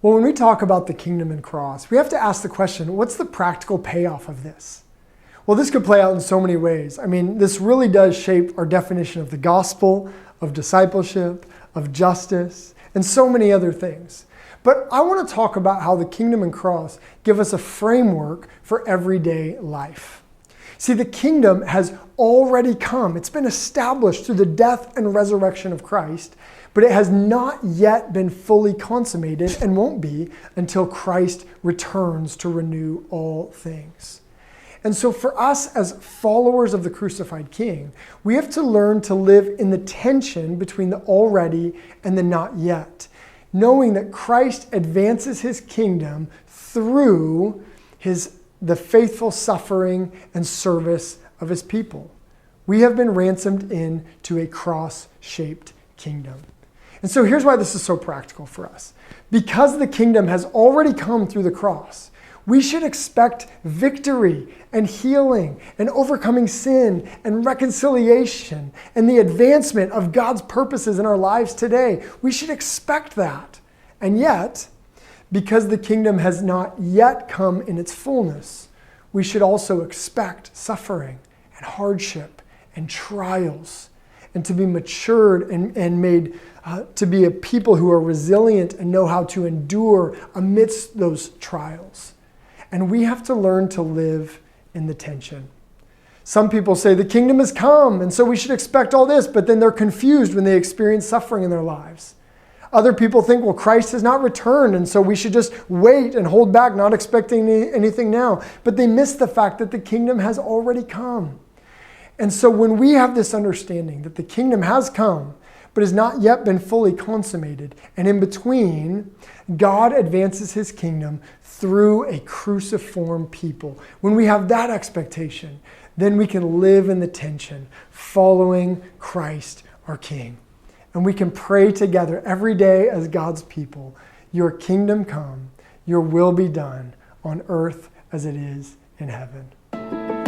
Well, when we talk about the kingdom and cross, we have to ask the question, what's the practical payoff of this? Well, this could play out in so many ways. I mean, this really does shape our definition of the gospel, of discipleship, of justice, and so many other things. But I want to talk about how the kingdom and cross give us a framework for everyday life. See, the kingdom has already come. It's been established through the death and resurrection of Christ, but it has not yet been fully consummated and won't be until Christ returns to renew all things. And so for us as followers of the crucified King, we have to learn to live in the tension between the already and the not yet, knowing that Christ advances his kingdom through the faithful suffering and service of his people. We have been ransomed into a cross-shaped kingdom. And so here's why this is so practical for us. Because the kingdom has already come through the cross, we should expect victory and healing and overcoming sin and reconciliation and the advancement of God's purposes in our lives today. We should expect that. And yet, because the kingdom has not yet come in its fullness, we should also expect suffering and hardship and trials, and to be matured and made to be a people who are resilient and know how to endure amidst those trials. And we have to learn to live in the tension. Some people say the kingdom has come, and so we should expect all this, but then they're confused when they experience suffering in their lives. Other people think, well, Christ has not returned, and so we should just wait and hold back, not expecting anything now. But they miss the fact that the kingdom has already come. And so when we have this understanding that the kingdom has come, but has not yet been fully consummated, and in between, God advances his kingdom through a cruciform people. When we have that expectation, then we can live in the tension, following Christ our King. And we can pray together every day as God's people, your kingdom come, your will be done on earth as it is in heaven.